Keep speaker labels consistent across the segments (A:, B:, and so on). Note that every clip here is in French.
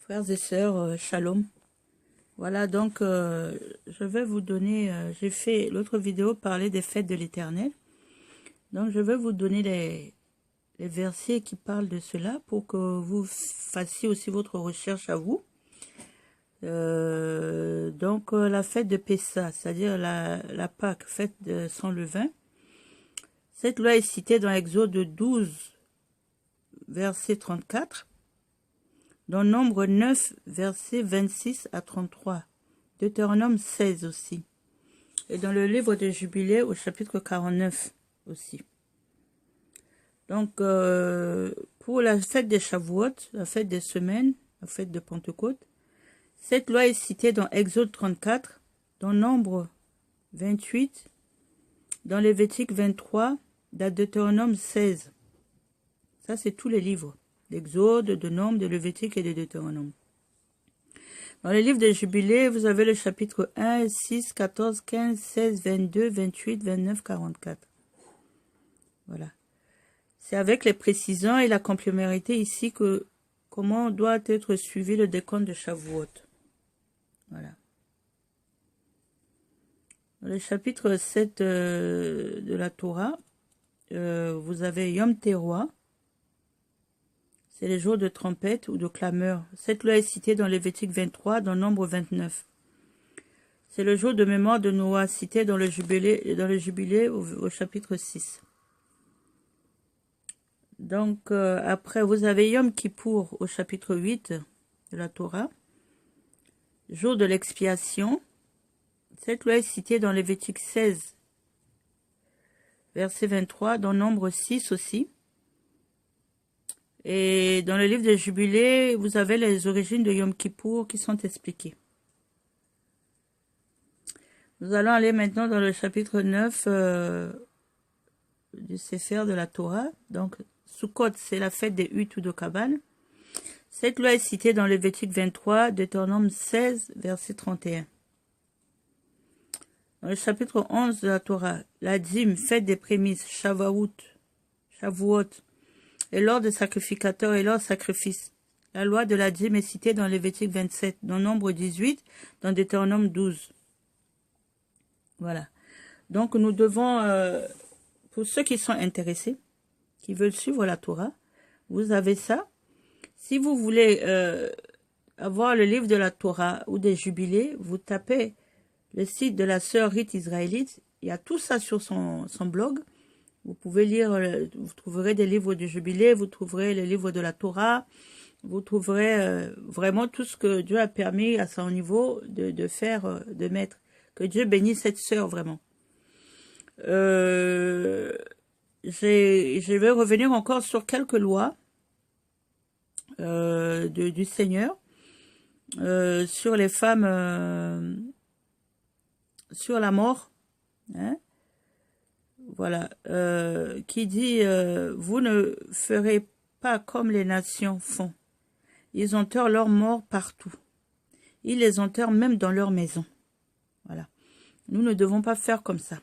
A: Frères et sœurs, shalom. Voilà, donc je vais vous donner, j'ai fait l'autre vidéo parler des fêtes de l'Éternel. Donc je vais vous donner les versets qui parlent de cela pour que vous fassiez aussi votre recherche à vous. Donc la fête de Pessa, c'est-à-dire la Pâque, fête sans levain. Cette loi est citée dans Exode 12, verset 34. Dans Nombre 9, versets 26 à 33. Deutéronome 16 aussi. Et dans le livre de Jubilé, au chapitre 49 aussi. Donc, pour la fête des Shavuot, la fête des semaines, la fête de Pentecôte, cette loi est citée dans Exode 34, dans Nombre 28, dans Lévitique 23, dans Deutéronome 16. Ça, c'est tous les livres. D'Exode, de Nombre, de Lévitique et de Deutéronome. Dans les livres de Jubilé, vous avez le chapitre 1, 6, 14, 15, 16, 22, 28, 29, 44. Voilà. C'est avec les précisions et la complémentarité ici que comment doit être suivi le décompte de Shavuot. Voilà. Dans le chapitre 7 de la Torah, vous avez Yom Teruah. C'est les jours de trompette ou de clameur. Cette loi est citée dans Lévitique 23, dans Nombre 29. C'est le jour de mémoire de Noah, cité dans le Jubilé au chapitre 6. Donc, après, vous avez Yom Kippour au chapitre 8 de la Torah. Jour de l'expiation. Cette loi est citée dans Lévitique 16, verset 23, dans Nombre 6 aussi. Et dans le livre de Jubilé, vous avez les origines de Yom Kippour qui sont expliquées. Nous allons aller maintenant dans le chapitre 9 du Sefer de la Torah. Donc, Sukkot, c'est la fête des huttes ou de cabanes. Cette loi est citée dans Lévitique 23, Deutéronome 16, verset 31. Dans le chapitre 11 de la Torah, la dîme, fête des prémices, Shavuot, et l'ordre des sacrificateurs et leurs sacrifices. La loi de la dîme est citée dans Lévitique 27, dans Nombre 18, dans Deutéronome 12. Voilà. Donc nous devons, pour ceux qui sont intéressés, qui veulent suivre la Torah, vous avez ça. Si vous voulez avoir le livre de la Torah ou des jubilés, vous tapez le site de la sœur Rite israélite. Il y a tout ça sur son blog. Vous pouvez lire, vous trouverez des livres du Jubilé, vous trouverez les livres de la Torah, vous trouverez vraiment tout ce que Dieu a permis à son niveau de faire, de mettre. Que Dieu bénisse cette sœur vraiment. Je vais revenir encore sur quelques lois du Seigneur, sur les femmes, sur la mort, hein. Voilà, qui dit vous ne ferez pas comme les nations font. Ils enterrent leurs morts partout. Ils les enterrent même dans leur maison. Voilà. Nous ne devons pas faire comme ça.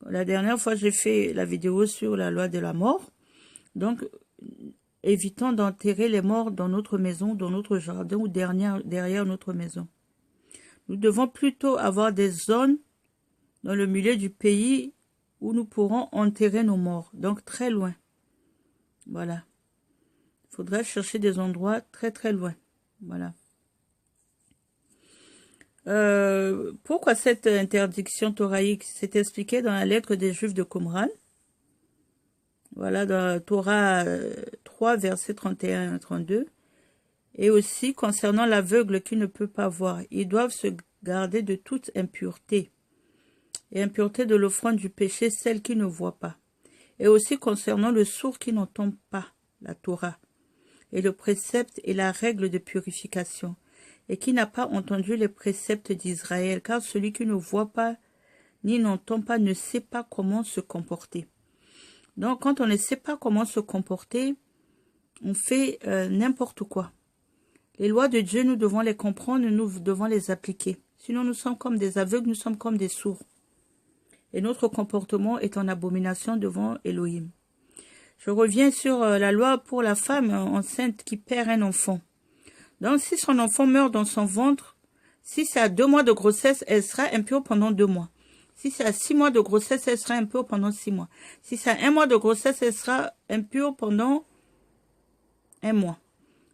A: La dernière fois, j'ai fait la vidéo sur la loi de la mort. Donc, évitons d'enterrer les morts dans notre maison, dans notre jardin ou derrière notre maison. Nous devons plutôt avoir des zones dans le milieu du pays où nous pourrons enterrer nos morts, donc très loin. Voilà. Il faudra chercher des endroits très très loin. Voilà. Pourquoi cette interdiction thoraïque? C'est expliqué dans la lettre des Juifs de Qumran. Voilà, dans Torah 3, versets 31 à 32. Et aussi concernant l'aveugle qui ne peut pas voir. Ils doivent se garder de toute impureté. Et impureté de l'offrande du péché, celle qui ne voit pas. Et aussi concernant le sourd qui n'entend pas la Torah, et le précepte et la règle de purification, et qui n'a pas entendu les préceptes d'Israël, car celui qui ne voit pas ni n'entend pas ne sait pas comment se comporter. Donc quand on ne sait pas comment se comporter, on fait n'importe quoi. Les lois de Dieu, nous devons les comprendre, nous devons les appliquer. Sinon nous sommes comme des aveugles, nous sommes comme des sourds. Et notre comportement est en abomination devant Elohim. Je reviens sur la loi pour la femme enceinte qui perd un enfant. Donc, si son enfant meurt dans son ventre, si c'est à 2 mois de grossesse, elle sera impure pendant 2 mois. Si c'est à 6 mois de grossesse, elle sera impure pendant 6 mois. Si c'est à 1 mois de grossesse, elle sera impure pendant 1 mois.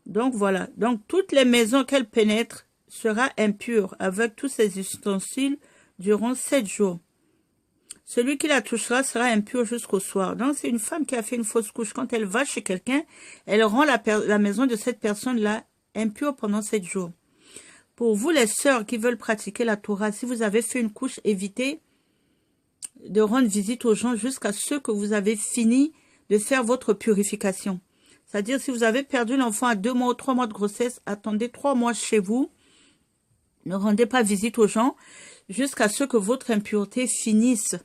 A: Donc, voilà. Donc, toutes les maisons qu'elle pénètre sera impure avec tous ses ustensiles durant 7 jours. Celui qui la touchera sera impur jusqu'au soir. Donc, c'est une femme qui a fait une fausse couche. Quand elle va chez quelqu'un, elle rend la maison de cette personne-là impure pendant 7 jours. Pour vous, les sœurs qui veulent pratiquer la Torah, si vous avez fait une couche, évitez de rendre visite aux gens jusqu'à ce que vous avez fini de faire votre purification. C'est-à-dire, si vous avez perdu l'enfant à 2 mois ou 3 mois de grossesse, attendez 3 mois chez vous. Ne rendez pas visite aux gens jusqu'à ce que votre impureté finisse.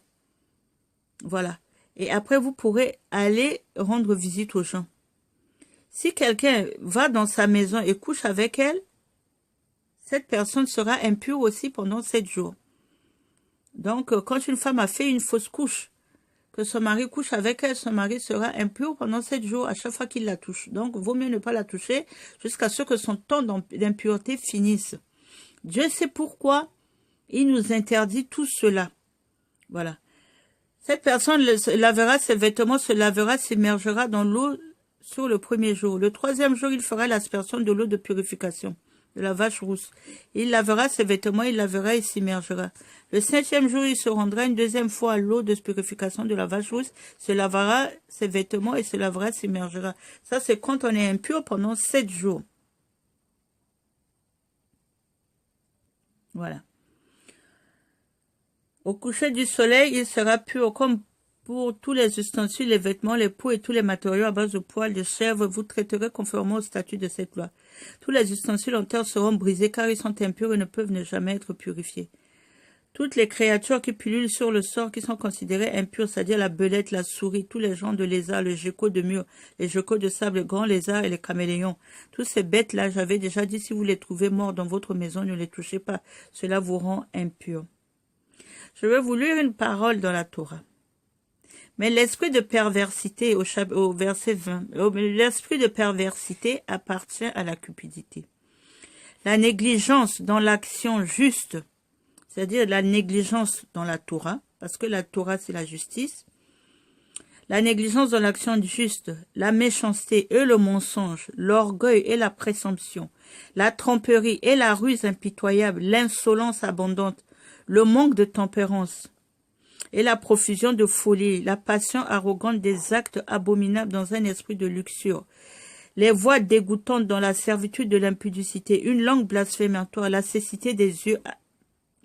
A: Voilà. Et après, vous pourrez aller rendre visite aux gens. Si quelqu'un va dans sa maison et couche avec elle, cette personne sera impure aussi pendant 7 jours. Donc, quand une femme a fait une fausse couche, que son mari couche avec elle, son mari sera impur pendant 7 jours à chaque fois qu'il la touche. Donc, vaut mieux ne pas la toucher jusqu'à ce que son temps d'impureté finisse. Dieu sait pourquoi il nous interdit tout cela. Voilà. Cette personne lavera ses vêtements, se lavera, s'immergera dans l'eau sur le premier jour. Le 3e jour, il fera l'aspersion de l'eau de purification, de la vache rousse. Il lavera ses vêtements, il lavera et s'immergera. Le 5e jour, il se rendra une 2e fois à l'eau de purification de la vache rousse, se lavera ses vêtements et se lavera, s'immergera. Ça, c'est quand on est impur pendant 7 jours. Voilà. Au coucher du soleil, il sera pur comme pour tous les ustensiles, les vêtements, les peaux et tous les matériaux à base de poils de chèvre. Vous traiterez conformément au statut de cette loi. Tous les ustensiles en terre seront brisés car ils sont impurs et ne peuvent ne jamais être purifiés. Toutes les créatures qui pullulent sur le sol qui sont considérées impures, c'est-à-dire la belette, la souris, tous les genres de lézards, le gecko de mur, les geckos de sable, les grands lézards et les caméléons. Tous ces bêtes-là, j'avais déjà dit, si vous les trouvez morts dans votre maison, ne les touchez pas. Cela vous rend impurs. Je vais vous lire une parole dans la Torah. Mais l'esprit de perversité, au verset 20, l'esprit de perversité appartient à la cupidité. La négligence dans l'action juste, c'est-à-dire la négligence dans la Torah, parce que la Torah c'est la justice, la négligence dans l'action juste, la méchanceté et le mensonge, l'orgueil et la présomption, la tromperie et la ruse impitoyable, l'insolence abondante, le manque de tempérance et la profusion de folie, la passion arrogante des actes abominables dans un esprit de luxure, les voix dégoûtantes dans la servitude de l'impudicité, une langue blasphématoire, la cécité des yeux,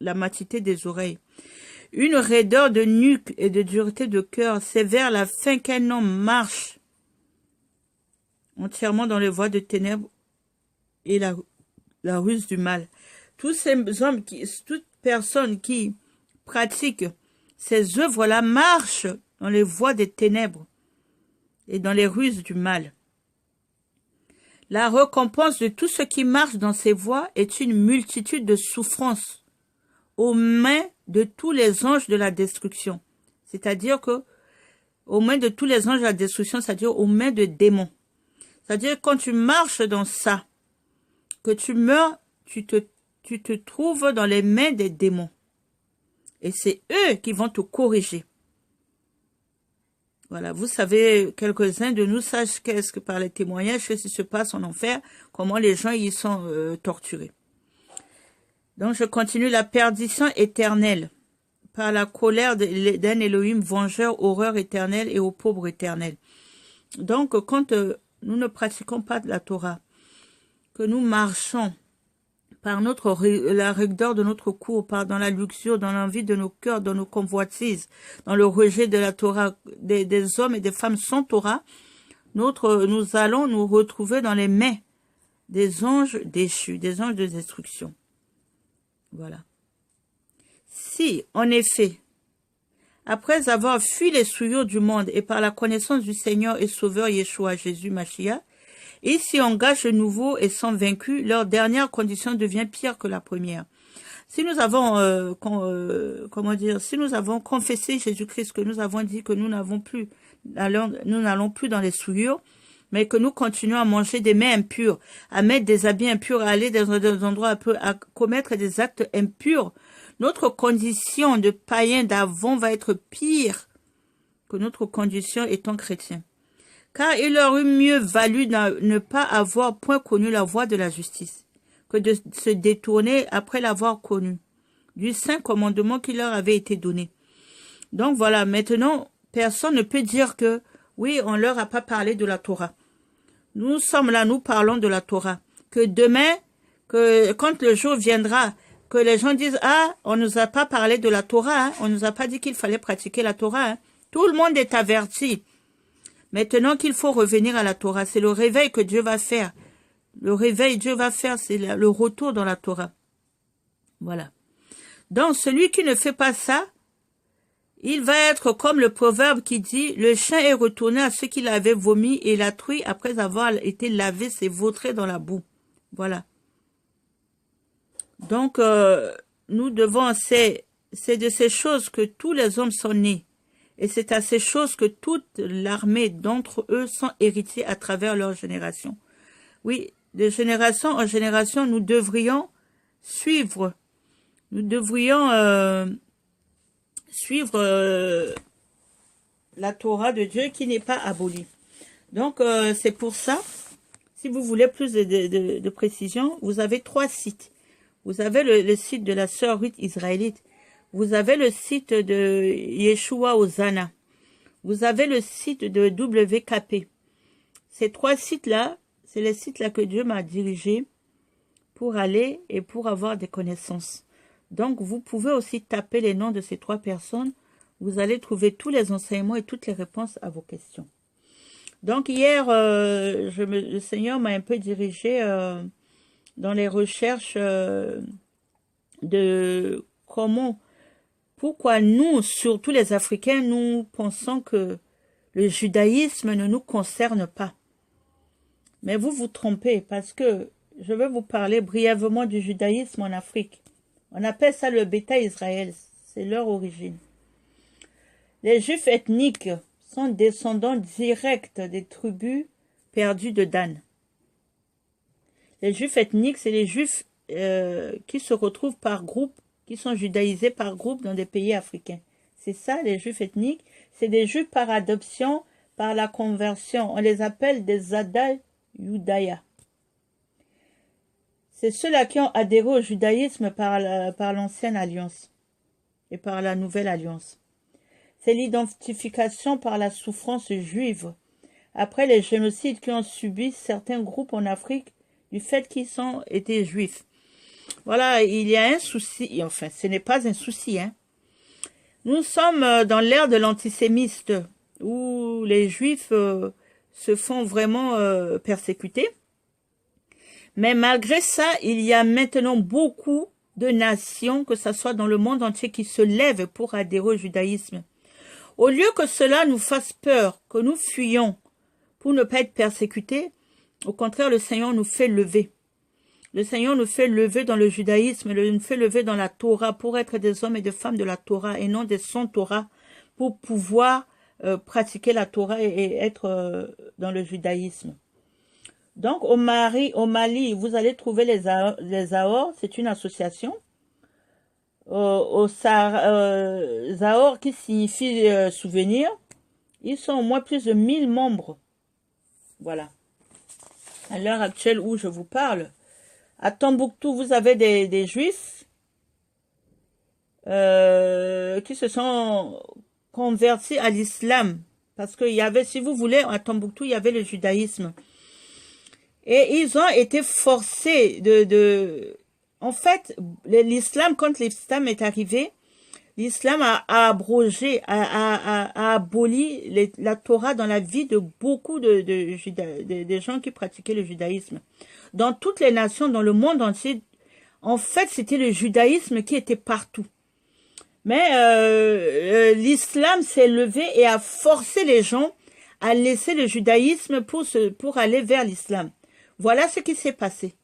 A: la matité des oreilles, une raideur de nuque et de dureté de cœur, c'est vers la fin qu'un homme marche entièrement dans les voies de ténèbres et la ruse du mal. Tous ces hommes, toute personne qui pratique ces œuvres-là marche dans les voies des ténèbres et dans les ruses du mal. La récompense de tout ce qui marche dans ces voies est une multitude de souffrances aux mains de tous les anges de la destruction. C'est-à-dire que, aux mains de tous les anges de la destruction, c'est-à-dire aux mains de démons. C'est-à-dire quand tu marches dans ça, que tu meurs, tu te trouves dans les mains des démons. Et c'est eux qui vont te corriger. Voilà, vous savez, quelques-uns de nous sachent qu'est-ce que par les témoignages, ce qui se passe en enfer, comment les gens y sont torturés. Donc je continue, la perdition éternelle, par la colère d'un Elohim vengeur, horreur éternelle et aux pauvres éternels. Donc quand nous ne pratiquons pas de la Torah, que nous marchons par la rigueur de notre cour, dans la luxure, dans l'envie de nos cœurs, dans nos convoitises, dans le rejet de la Torah, des hommes et des femmes sans Torah, nous allons nous retrouver dans les mains des anges déchus, des anges de destruction. Voilà. Si, en effet, après avoir fui les souillures du monde et par la connaissance du Seigneur et Sauveur Yeshua, Jésus Mashiach, ils s'y engagent de nouveau et sont vaincus, leur dernière condition devient pire que la première. Si nous avons, si nous avons confessé Jésus-Christ, que nous avons dit que nous n'allons plus dans les souillures, mais que nous continuons à manger des mets impurs, à mettre des habits impurs, à aller dans des endroits un peu, à commettre des actes impurs, notre condition de païen d'avant va être pire que notre condition étant chrétien. Car il leur eût mieux valu ne pas avoir point connu la voie de la justice, que de se détourner après l'avoir connu, du saint commandement qui leur avait été donné. Donc voilà, maintenant, personne ne peut dire que, oui, on leur a pas parlé de la Torah. Nous sommes là, nous parlons de la Torah. Que demain, que quand le jour viendra, que les gens disent, ah, on nous a pas parlé de la Torah, hein, on nous a pas dit qu'il fallait pratiquer la Torah. Hein. Tout le monde est averti. Maintenant qu'il faut revenir à la Torah, c'est le réveil que Dieu va faire. Le réveil Dieu va faire, c'est le retour dans la Torah. Voilà. Donc, celui qui ne fait pas ça, il va être comme le proverbe qui dit « Le chien est retourné à ce qu'il avait vomi et la truie après avoir été lavé s'est vautré dans la boue. » Voilà. Donc, nous devons, c'est de ces choses que tous les hommes sont nés. Et c'est à ces choses que toute l'armée d'entre eux sont héritiers à travers leur génération. Oui, de génération en génération, nous devrions suivre. Nous devrions suivre la Torah de Dieu qui n'est pas abolie. Donc, c'est pour ça, si vous voulez plus de précision, vous avez 3 sites. Vous avez le site de la sœur Ruth israélite. Vous avez le site de Yeshua Hosanna. Vous avez le site de WKP. Ces 3 sites-là, c'est les sites-là que Dieu m'a dirigés pour aller et pour avoir des connaissances. Donc, vous pouvez aussi taper les noms de ces 3 personnes. Vous allez trouver tous les enseignements et toutes les réponses à vos questions. Donc, hier, le Seigneur m'a un peu dirigé dans les recherches de pourquoi nous, surtout les Africains, nous pensons que le judaïsme ne nous concerne pas. Mais vous vous trompez parce que je vais vous parler brièvement du judaïsme en Afrique. On appelle ça le Bêta Israël, c'est leur origine. Les Juifs ethniques sont descendants directs des tribus perdues de Dan. Les Juifs ethniques, c'est les Juifs qui se retrouvent par groupe, qui sont judaïsés par groupe dans des pays africains. C'est ça, les Juifs ethniques. C'est des Juifs par adoption, par la conversion. On les appelle des Zada Yudaya. C'est ceux-là qui ont adhéré au judaïsme par l'ancienne alliance et par la nouvelle alliance. C'est l'identification par la souffrance juive. Après les génocides qui ont subi certains groupes en Afrique du fait qu'ils ont été juifs. Voilà, il y a un souci, enfin ce n'est pas un souci. Hein. Nous sommes dans l'ère de l'antisémiste où les juifs se font vraiment persécuter. Mais malgré ça, il y a maintenant beaucoup de nations, que ce soit dans le monde entier, qui se lèvent pour adhérer au judaïsme. Au lieu que cela nous fasse peur, que nous fuyions pour ne pas être persécutés, au contraire, le Seigneur nous fait lever. Le Seigneur nous fait lever dans le judaïsme, nous fait lever dans la Torah pour être des hommes et des femmes de la Torah et non des sans-Torah pour pouvoir pratiquer la Torah et être dans le judaïsme. Donc, au Mali, vous allez trouver les Zahor, c'est une association. Zahor, qui signifie souvenir, ils sont au moins plus de 1000 membres. Voilà. À l'heure actuelle où je vous parle, à Tombouctou, vous avez des Juifs qui se sont convertis à l'islam. Parce qu'il y avait, si vous voulez, à Tombouctou, il y avait le judaïsme. Et ils ont été forcés En fait, l'islam, quand l'islam est arrivé, l'islam a abrogé, a aboli la Torah dans la vie de beaucoup de gens qui pratiquaient le judaïsme. Dans toutes les nations, dans le monde entier, en fait, c'était le judaïsme qui était partout. Mais l'islam s'est levé et a forcé les gens à laisser le judaïsme pour aller vers l'islam. Voilà ce qui s'est passé.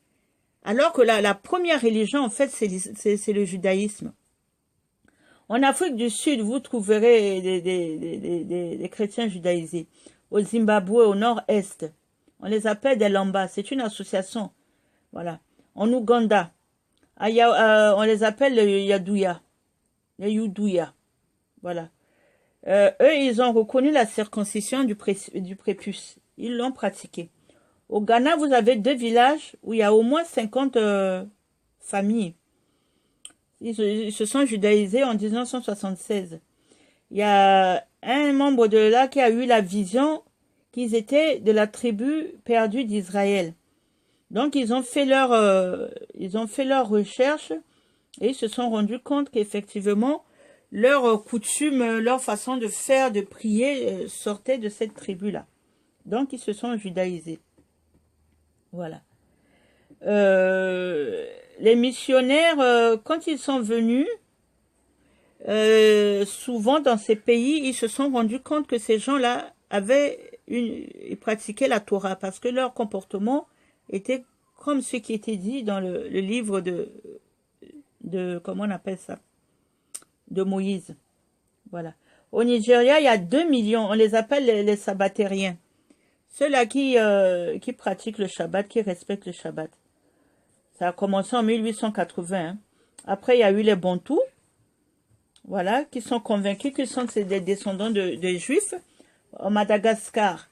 A: Alors que la première religion, en fait, c'est le judaïsme. En Afrique du Sud, vous trouverez des chrétiens judaïsés. Au Zimbabwe, au nord-est. On les appelle des Lambas. C'est une association. Voilà. En Ouganda, on les appelle les Yadouya. Les Youdouya. Voilà. Eux, ils ont reconnu la circoncision du prépuce. Ils l'ont pratiqué. Au Ghana, vous avez 2 villages où il y a au moins 50 familles. Ils se sont judaïsés en 1976. Il y a un membre de là qui a eu la vision qu'ils étaient de la tribu perdue d'Israël. Donc, ils ont fait leur recherche et ils se sont rendus compte qu'effectivement, leurs coutumes, leur façon de faire, de prier, sortait de cette tribu-là. Donc, ils se sont judaïsés. Voilà. Les missionnaires, quand ils sont venus, souvent dans ces pays, ils se sont rendus compte que ces gens-là ils pratiquaient la Torah parce que leur comportement était comme ce qui était dit dans le livre comment on appelle ça, de Moïse. Voilà. Au Nigeria, il y a 2 millions, on les appelle les sabbatériens. Ceux-là qui pratiquent le Shabbat, qui respectent le Shabbat. Ça a commencé en 1880. Après, il y a eu les Bantous, voilà, qui sont convaincus qu'ils sont des descendants de Juifs. Au Madagascar,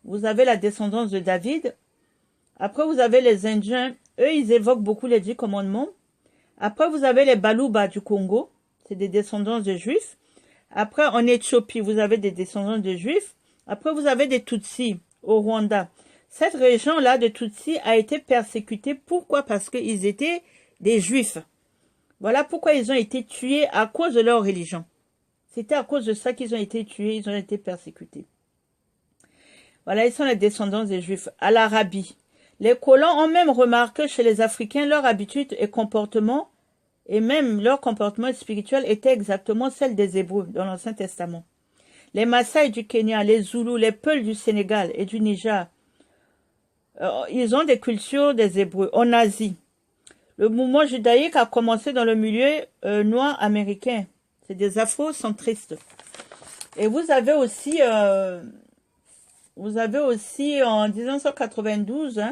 A: vous avez la descendance de David. Après, vous avez les Indiens. Eux, ils évoquent beaucoup les 10 commandements. Après, vous avez les Baluba du Congo. C'est des descendants de Juifs. Après, en Éthiopie, vous avez des descendants de Juifs. Après, vous avez des Tutsis au Rwanda. Cette région-là de Tutsis a été persécutée. Pourquoi? Parce qu'ils étaient des Juifs. Voilà pourquoi ils ont été tués à cause de leur religion. C'était à cause de ça qu'ils ont été tués, ils ont été persécutés. Voilà, ils sont les descendants des Juifs. À l'Arabie, les colons ont même remarqué chez les Africains leur habitude et comportement, et même leur comportement spirituel était exactement celle des Hébreux dans l'Ancien Testament. Les Maasai du Kenya, les Zoulous, les Peuls du Sénégal et du Niger, ils ont des cultures des Hébreux. En Asie, le mouvement judaïque a commencé dans le milieu noir américain. C'est des afro-centristes. Et vous avez aussi en 1992,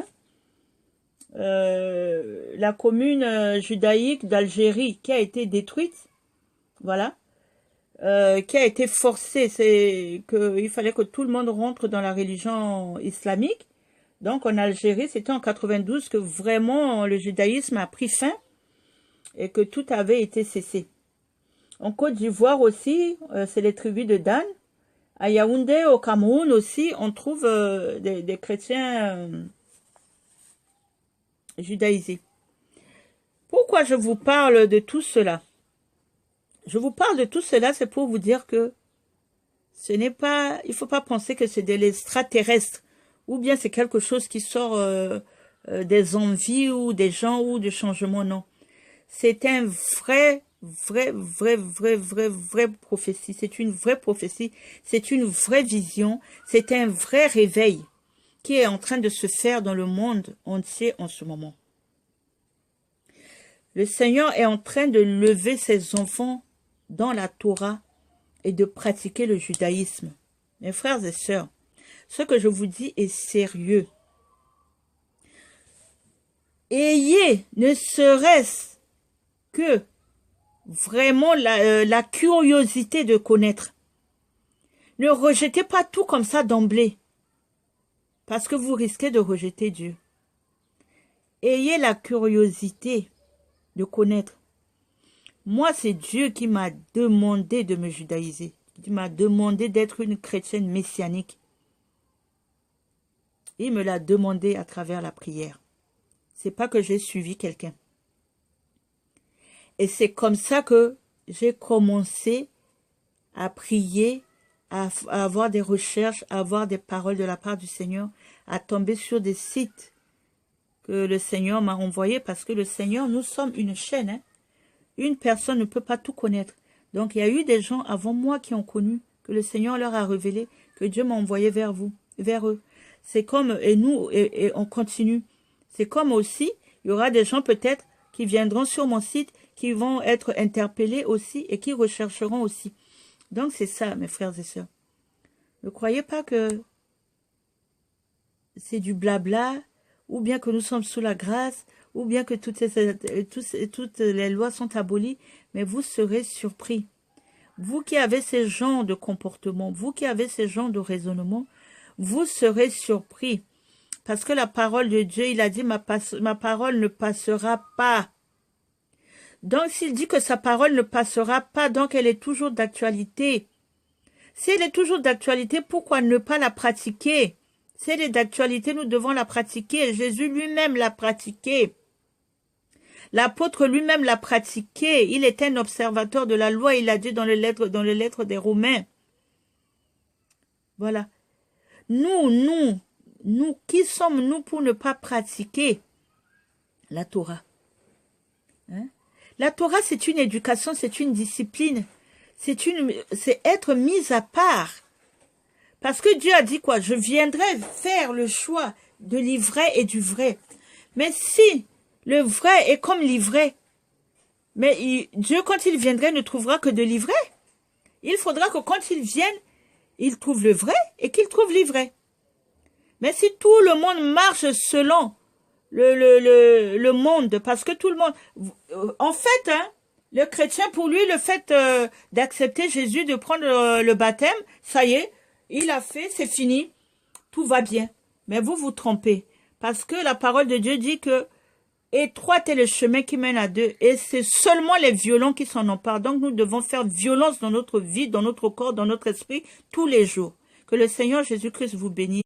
A: la commune judaïque d'Algérie qui a été détruite, voilà, qui a été forcée. Il fallait que tout le monde rentre dans la religion islamique. Donc en Algérie, c'était en 92 que vraiment le judaïsme a pris fin et que tout avait été cessé. En Côte d'Ivoire aussi, c'est les tribus de Dan. À Yaoundé, au Cameroun aussi, on trouve des chrétiens judaïsés. Pourquoi je vous parle de tout cela? Je vous parle de tout cela, c'est pour vous dire que ce n'est pas, il ne faut pas penser que c'est des extraterrestres ou bien c'est quelque chose qui sort des envies ou des gens ou du changement, non. C'est un vraie prophétie. C'est une vraie prophétie. C'est une vraie vision. C'est un vrai réveil qui est en train de se faire dans le monde entier en ce moment. Le Seigneur est en train de lever ses enfants dans la Torah et de pratiquer le judaïsme. Mes frères et sœurs, ce que je vous dis est sérieux. Ayez, ne serait-ce que vraiment la curiosité de connaître. Ne rejetez pas tout comme ça d'emblée, parce que vous risquez de rejeter Dieu. Ayez la curiosité de connaître. Moi, c'est Dieu qui m'a demandé de me judaïser, qui m'a demandé d'être une chrétienne messianique. Il me l'a demandé à travers la prière. C'est pas que j'ai suivi quelqu'un. Et c'est comme ça que j'ai commencé à prier, à avoir des recherches, à avoir des paroles de la part du Seigneur, à tomber sur des sites que le Seigneur m'a envoyés, parce que le Seigneur, nous sommes une chaîne. Hein? Une personne ne peut pas tout connaître. Donc il y a eu des gens avant moi qui ont connu, que le Seigneur leur a révélé, que Dieu m'a envoyé vers eux. C'est comme, et nous, et on continue. C'est comme aussi, il y aura des gens peut-être qui viendront sur mon site, qui vont être interpellés aussi et qui rechercheront aussi. Donc c'est ça, mes frères et sœurs. Ne croyez pas que c'est du blabla, ou bien que nous sommes sous la grâce, ou bien que toutes les lois sont abolies, mais vous serez surpris. Vous qui avez ces genres de comportements, vous qui avez ces genres de raisonnements, vous serez surpris. Parce que la parole de Dieu, il a dit, ma parole ne passera pas. Donc, s'il dit que sa parole ne passera pas, donc elle est toujours d'actualité. Si elle est toujours d'actualité, pourquoi ne pas la pratiquer? Si elle est d'actualité, nous devons la pratiquer. Jésus lui-même l'a pratiquée. L'apôtre lui-même l'a pratiqué. Il était un observateur de la loi. Il a dit dans les lettres des Romains. Voilà. Nous, qui sommes-nous pour ne pas pratiquer la Torah? Hein? La Torah, c'est une éducation, c'est une discipline. C'est être mis à part. Parce que Dieu a dit quoi? Je viendrai faire le choix de l'ivraie et du vrai. Mais si le vrai est comme l'ivraie, mais Dieu, quand il viendrait, ne trouvera que de l'ivraie. Il faudra que quand il vienne, il trouve le vrai et qu'il trouve l'ivraie. Mais si tout le monde marche selon le monde, parce que tout le monde... En fait, hein, le chrétien, pour lui, le fait d'accepter Jésus, de prendre le baptême, ça y est, il a fait, c'est fini, tout va bien. Mais vous vous trompez, parce que la parole de Dieu dit que étroit est le chemin qui mène à Dieu, et c'est seulement les violents qui s'en emparent. Donc nous devons faire violence dans notre vie, dans notre corps, dans notre esprit, tous les jours. Que le Seigneur Jésus-Christ vous bénisse.